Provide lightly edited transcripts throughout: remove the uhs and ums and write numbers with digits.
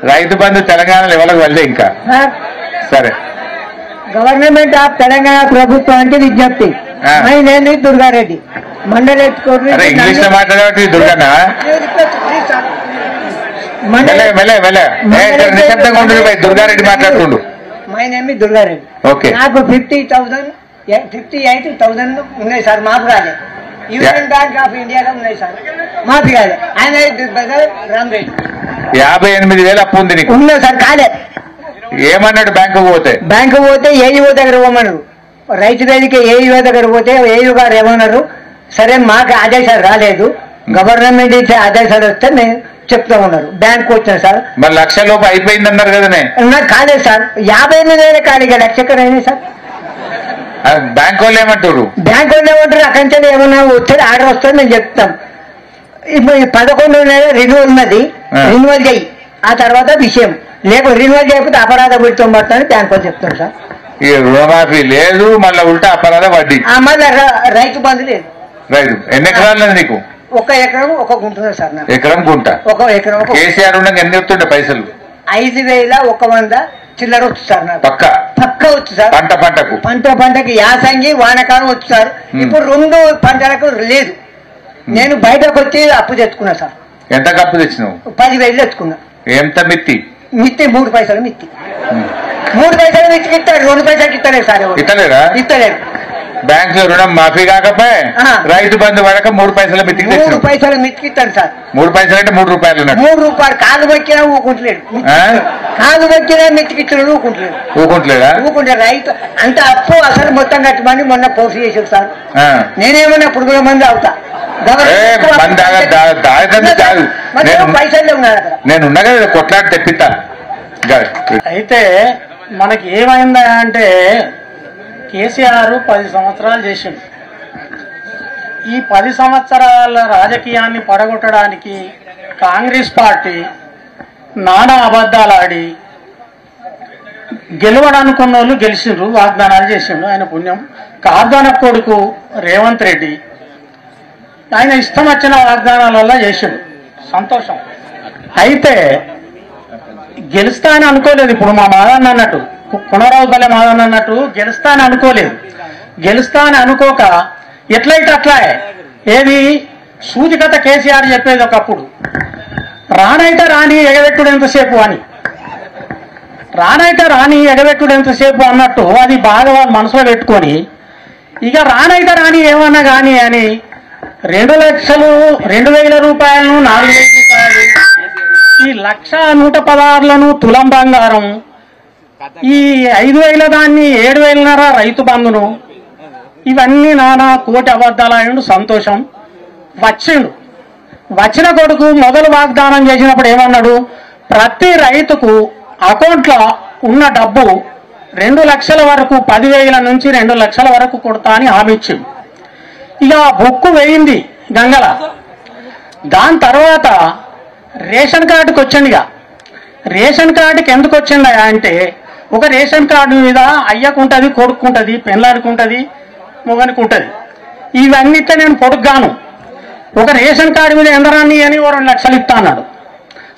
రైతు బంధు తెలంగాణలో ఎవరికి వెళ్ళే ఇంకా సరే గవర్నమెంట్ ఆఫ్ తెలంగాణ ప్రభుత్వానికి విజ్ఞప్తి. నేను దుర్గారెడ్డి మండల ఇంగ్లీష్ లో మాట్లాడేవాటి దుర్గన్న నిశ్శబ్దంగా ఉంటుంది. దుర్గారెడ్డి మాట్లాడుతుండు. My name Durga Reddy. ఓకే, నాకు 58,000 ఉన్నాయి సార్. మాకు రాలేదు. యూనియన్ బ్యాంక్ ఆఫ్ ఇండియాలో ఉన్నాయి సార్. మాకు కాలేదు. ఆయన రామరెడ్డి 58,000 అప్పు ఉంది నీకు. ఉన్నాయి సార్. కాలేదు. ఏమన్నాడు? బ్యాంకు పోతే ఏఈఓ దగ్గర పోమన్నారు. రైతు వేదిక ఏఈఓ దగ్గర పోతే ఏఈఓ గారు ఏమన్నారు, సరే మాకు ఆదేశాలు రాలేదు, గవర్నమెంట్ ఇచ్చే ఆదేశాలు వస్తే నేను చెప్తా ఉన్నారు. బ్యాంకు వచ్చాను సార్. మరి 1,00,000 లోపు అయిపోయింది అన్నారు కదా. నాకు కాలేదు సార్. 58,000 కాదు. 1,00,000 ఎక్కడ అయినాయి సార్. బ్యాంక్ వాళ్ళు ఏమంటారు? అక్కడి నుంచి ఏమన్నా వస్తే ఆర్డర్ వస్తే మేము చెప్తాం. ఇప్పుడు 11 రెన్యువల్ ఉన్నది. రెన్యువల్ చేయి, ఆ తర్వాత విషయం. లేకపోతే రెన్యువల్ చేయకపోతే అపరాధ వడ్డీతో పడుతుందని బ్యాంక్ వాళ్ళు చెప్తాం సార్. ఈ రుణమాఫీ లేదు, మళ్ళీ ఉల్టా అపరాధ వడ్డీ. మళ్ళీ రైతు బంధు లేదు. రైతు ఎన్ని ఎకరాలు నీకు? 1 ఎకరం 1 గుంట సార్. ఎకరం గుంట. 1 ఎకరం. కేసీఆర్ ఉండగా ఎన్ని వస్తుండే పైసలు? 5,100 చిల్లర వచ్చు సార్. నాకు పక్క వచ్చు సార్. పంటకు యాసంగి వానకాలం వచ్చు సార్. ఇప్పుడు 2 పంటలకు లేదు. నేను బయటకు వచ్చి అప్పు తెచ్చుకున్నా సార్. ఎంత అప్పు తెచ్చినావు? 10,000 తెచ్చుకున్నా. ఎంత మిత్తి? 3 పైసలు మిత్తి. 3 పైసలు మిత్తికి ఇస్తాడు. 2 పైసలకి ఇస్తలేదు సార్. ఇస్తలేదు. బ్యాంక్ లో రుణం మాఫీ కాకపోయి రైతు బంధు పడక 3 పైసల మిత్తికి 3 పైసలు మిత్తికి ఇస్తాడు సార్. 3 పైసలు అంటే 3 రూపాయలు. 3 రూపాయలు కాలు బొక్కినా ఊకుంటలేడు. కాలు బొక్కినా మిత్తికి ఇస్తున్నాడు. ఊకుంటలేడు. రైతు అంత అప్పు అసలు మొత్తం కట్టమని మొన్న పోస్ట్ చేసాడు సార్. నేనేమన్నా పురుగుల మంది అవుతా. పైసలు ఉన్నారు అక్కడ. నేను ఉన్నా కదా కొట్లాడి తెప్పిస్తా. అయితే మనకి ఏమైందా అంటే కేసీఆర్ 10 సంవత్సరాలు చేసిండు. ఈ 10 సంవత్సరాల రాజకీయాన్ని పడగొట్టడానికి కాంగ్రెస్ పార్టీ నానా అబద్ధాలు ఆడి గెలవడానుకున్న వాళ్ళు గెలిచిండ్రు, వాగ్దానాలు చేసిండు. ఆయన పుణ్యం. కార్దాన కొడుకు రేవంత్ రెడ్డి ఆయన ఇష్టం వచ్చిన వాగ్దానాలలో చేసిండు. సంతోషం. అయితే గెలుస్తా అని అనుకోలేదు. ఇప్పుడు మా మాదన్న అన్నట్టు, పునరావపల్లె మాదన్న అన్నట్టు గెలుస్తా అని అనుకోలేదు. గెలుస్తా అని అనుకోక ఎట్లయితే అట్లా ఏది సూచికత కేసీఆర్ చెప్పేది ఒకప్పుడు, రానైతే రాని ఎగబెట్టుడు ఎంతసేపు అని. రానైతే రాని ఎగబెట్టుడు ఎంతసేపు అన్నట్టు అది బాగా వాళ్ళు మనసులో పెట్టుకొని ఇక రానైతే రాని ఏమన్నా కానీ అని 2,00,000 రూపాయలను 4,000 రూపాయలు, ఈ 1,116 తులం బంగారం, ఈ 5,000 దాన్ని 7,500 రైతు బంధును, ఇవన్నీ నానా కోటి అబద్ధాలు. సంతోషం. వచ్చిన కొడుకు మొదలు వాగ్దానం చేసినప్పుడు ఏమన్నాడు, ప్రతి రైతుకు అకౌంట్లో ఉన్న డబ్బు 2 లక్షల వరకు, 10,000 నుంచి 2 లక్షల వరకు కొడతా అని హామీ ఇచ్చిండు. ఇక బుక్కు వేయింది గంగల. దాని తర్వాత రేషన్ కార్డుకి వచ్చిందిగా. రేషన్ కార్డుకి ఎందుకు వచ్చిందా అంటే, ఒక రేషన్ కార్డు మీద అయ్యకుంటుంది, కొడుకుంటుంది, పెళ్ళాడుకుంటుంది, మొగనికి ఉంటుంది. ఇవన్నీతో నేను పొడుగ్గాను. ఒక రేషన్ కార్డు మీద ఎందరాన్ని అని 2 లక్షలు ఇస్తా అన్నాడు.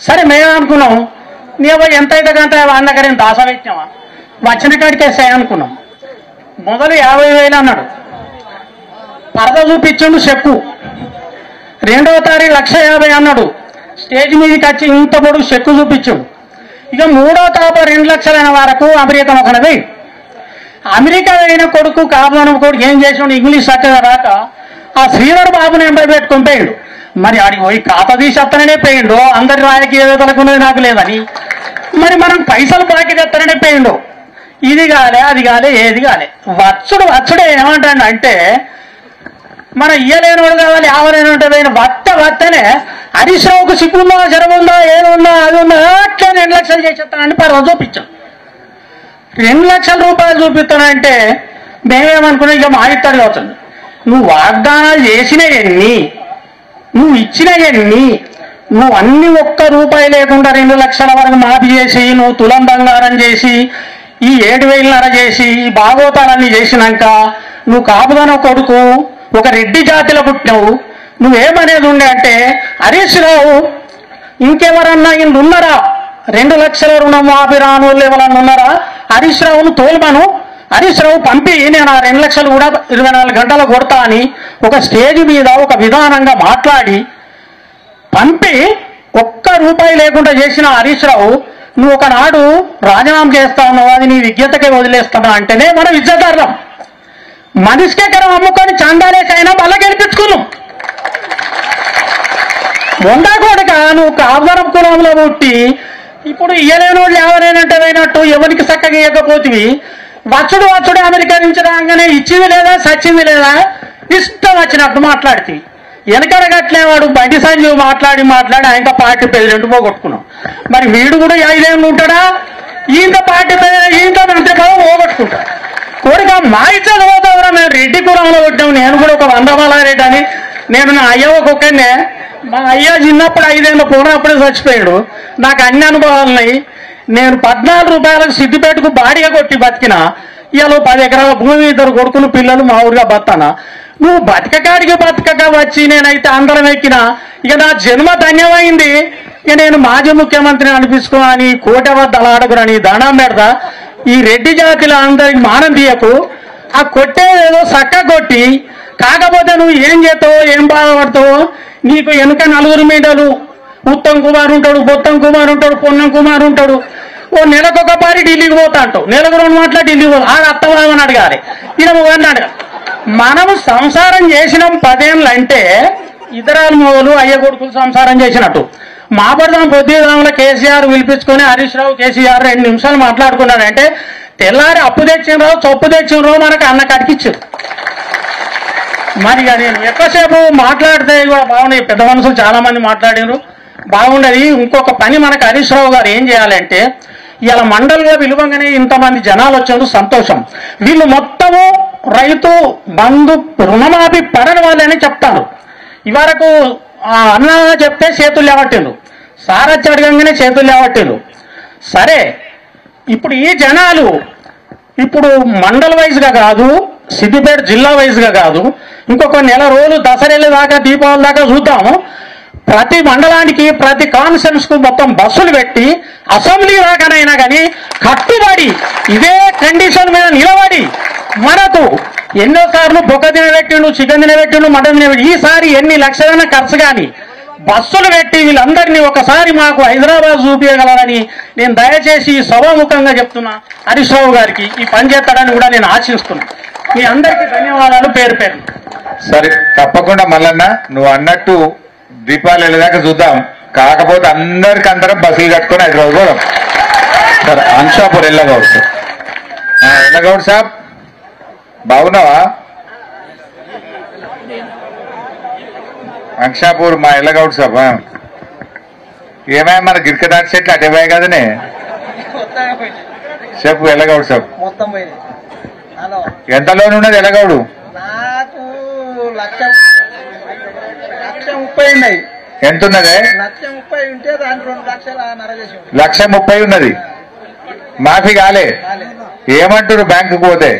సరే మేము అనుకున్నాం, నీవు ఎంత అయితే కంత వాళ్ళ దగ్గర దాస పెట్టినావా, వచ్చిన కాడికి వేస్తాయి అనుకున్నాం. మొదలు 50,000 అన్నాడు. పరద చూపించిండు చెక్కు. 2వ తారీఖు 1,50,000 అన్నాడు. స్టేజ్ మీదకి వచ్చి ఇంత పొడుగు చెక్కు చూపించాడు. ఇక 3వ తారీఖు 2 లక్షలైన వరకు అమెరికా ఒకనది. అమెరికా అయిన కొడుకు కాబోన కొడుకు ఏం చేసాడు, ఇంగ్లీష్ చక్కగా రాక ఆ శ్రీధర్ బాబుని ఎంబడి పెట్టుకొని పోయాడు. మరి ఆడికి పోయి ఖాతా తీసేస్తాననే పోయిండు. అందరి రాజకీయ వేదలకున్నది నాకు లేదని. మరి మనం పైసలు బాకీ తెస్తాననే పోయిండు. ఇది కాలే, అది కాలే, ఏది కాలే. వచ్చుడే ఏమంటాడు అంటే, మన ఇయ్యలేనోడు కావాలి, ఆవలేనోడు వత్తనే హరీష్ రావుకు సిగ్గుందా, జరముందా, ఏముందా, అది ఉందా, అట్లా 2 లక్షలు చేసేస్తానని పర్వ చూపించాం. 2 లక్షల రూపాయలు చూపిస్తానంటే మేమేమనుకున్నాం, ఇక మాయిస్తాడు కావచ్చు. నువ్వు వాగ్దానాలు చేసిన ఎన్ని, నువ్వు ఇచ్చిన ఎన్ని, నువ్వు అన్ని 1 రూపాయి లేకుండా 2 లక్షల వరకు మాఫీ చేసి, నువ్వు తులం బంగారం చేసి, ఈ 7,500 చేసి, ఈ భాగవతాలన్నీ చేసినాక నువ్వు కాపుదన కొడుకు, ఒక రెడ్డి జాతిలో పుట్టినావు. నువ్వేమనేది ఉండే అంటే, హరీష్ రావు ఇంకెవరన్నా ఉన్నారా 2 లక్షల రుణమాఫీ రాని వాళ్ళు ఎవరన్నా ఉన్నారా? హరీష్ రావును తోలుమను, హరీష్ రావు పంపి నేను ఆ 2 లక్షలు కూడా 24 గంటలు కొడతా అని ఒక స్టేజ్ మీద ఒక విధానంగా మాట్లాడి పంపి ఒక్క రూపాయి లేకుండా చేసిన హరీష్ రావు నువ్వు ఒకనాడు రాజీనామా చేస్తా ఉన్నావు, అది నీ విజ్ఞతకే వదిలేస్తున్నా అంటేనే మనం ఇజ్జతదారులం. మనిషికి ఎకరం అమ్ముకొని చందాలేసైనా మళ్ళా గెలిపించుకున్నాం. మొండా కొడుక నువ్వు కాపురం కులంలో పుట్టి ఇప్పుడు ఇయ్యలేని వాళ్ళు ఎవరైనంటే పోయినట్టు ఎవరికి చక్కగా ఇవ్వకపోతే వచ్చుడు అమెరికా నుంచి రాగానే ఇచ్చింది లేదా సచ్చింది లేదా ఇష్టం వచ్చినట్టు మాట్లాడితే వెనకడగట్లే వాడు బండి సంజీవ్ మాట్లాడి ఆయన పార్టీ ప్రెసిడెంట్ పోగొట్టుకున్నాం. మరి వీడు కూడా 5 ఏళ్ళు ఉంటాడా? ఈయన పార్టీ ఈయన మంత్రి పదవి పోగొట్టుకుంటాడు. కోరిక మా ఇచ్చేది పోతావురా, మేము రెడ్డి కులంలో కొట్టాము. నేను కూడా ఒక 100 బాలారెడ్డి అని నేను నా అయ్య ఒక్కొక్కనే. మా అయ్య చిన్నప్పుడు 5 ఏళ్ళు పోయినప్పుడే చచ్చిపోయాడు. నాకు అన్ని అనుభవాలు ఉన్నాయి. నేను 14 రూపాయలకు సిద్దిపేటకు బాడిగా కొట్టి బతికిన. ఇలా 10 ఎకరాల భూమి, 2 కొడుకులు పిల్లలు మా ఊరుగా బతానా. నువ్వు బతకక వచ్చి నేనైతే అందరం ఎక్కినా. ఇక నా జన్మ ధన్యమైంది. ఇక నేను మాజీ ముఖ్యమంత్రిని అనిపించుకోని కోట వద్ద అలాడకురని దండం పెడతా. ఈ రెడ్డి జాతిలో అందరికి మానం తీయకు. ఆ కొట్టేదేదో చక్క కొట్టి, కాకపోతే నువ్వు ఏం చేస్తావో ఏం బాధపడతావో నీకు వెనుక 4 మీటలు ఉత్తమ్ కుమార్ ఉంటాడు, బొత్తం కుమార్ ఉంటాడు, పొన్నం కుమార్ ఉంటాడు. ఓ నెలకొక పారి ఢిల్లీకి పోతా అంటావు, నెలకు 2 మాటలు ఢిల్లీకి పోతా. ఆడ అత్తమామని అడగాలి, ఈయన మొగని అడగాలి. మనము సంసారం చేసినాం 10 ఏళ్ళు అంటే ఇతరాలు మొదలు అయ్య కొడుకులు సంసారం చేసినట్టు. మా పడదాం పొద్దుదాంలో కేసీఆర్ పిలిపించుకొని హరీష్ రావు కేసీఆర్ 2 నిమిషాలు మాట్లాడుకున్నాడంటే తెల్లారి అప్పు తెచ్చిన రావు చొప్పు తెచ్చిన రావు మనకు అన్న కటికిచ్చారు. మరి నేను ఎక్కువసేపు మాట్లాడితే కూడా బాగున్నాయి. పెద్ద మనుషులు చాలా మంది మాట్లాడారు, బాగుండదు. ఇంకొక పని మనకు హరీష్ రావు గారు ఏం చేయాలంటే, ఇలా మండలిలో విలువంగానే ఇంతమంది జనాలు వచ్చారు, సంతోషం. వీళ్ళు మొత్తము రైతు బంధు రుణమాఫీ పడని వాళ్ళని చెప్తారు. ఇవరకు అన్న చెప్తే చేతులు లేవట్టిండు, సారచ్చి అడగంగానే చేతులు లేవట్టిండు. సరే, ఇప్పుడు ఈ జనాలు ఇప్పుడు మండల వైజ్గా కాదు, సిద్దిపేట జిల్లా వైజ్గా కాదు, ఇంకొక నెల రోజులు దసరేళ్ళ దాకా దీపావళి దాకా చూద్దాము. ప్రతి మండలానికి ప్రతి కాన్ఫరెన్స్ కు మొత్తం బస్సులు పెట్టి అసెంబ్లీ దాకానైనా కానీ కట్టుబడి ఇదే కండిషన్ మీద నిలబడి మనకు ఎన్నోసార్లు బొక్క తినబెట్టిండు, చికెన్ తినబెట్టిండు, మటన్ తినబెట్టి ఈసారి ఎన్ని లక్షలైనా ఖర్చు కానీ బస్సులు పెట్టి వీళ్ళందరినీ ఒకసారి మాకు హైదరాబాద్ చూపించగలరని నేను దయచేసి సభాముఖంగా చెప్తున్నా. హరీష్ రావు గారికి ఈ పని చేస్తాడని కూడా నేను ఆశిస్తున్నా. మీ అందరికీ ధన్యవాదాలు పేరు పేరు. సరే, తప్పకుండా మల్లన్న నువ్వు అన్నట్టు దీపాలు వెళ్ళేదాకా చూద్దాం. కాకపోతే అందరికందరం బస్సులు కట్టుకొని హైదరాబాద్ పోదాం. సరే, అంశాపూర్ ఎల్లగౌడ్ సార్. ఎల్లగౌడ్ సాబ్ బాగున్నావా? అంశాపూర్ మా ఎల్లగౌడ్ సాబ్ ఏమైనా మన గిరికదాటి చెట్లు అటే పోయాయి కదనే చెప్పు ఎల్లగౌడ్ సాబ్. ఎంత లోన్ ఉన్నది ఎల్లగౌడు? నాకు 1,30,000 ఎంత ఉన్నది? 1,30,000 ఉంటే దాని 2,30,000 1,30,000 ఉన్నది. మాఫీ కాలే. ఏమంటారు బ్యాంకుకు పోతే?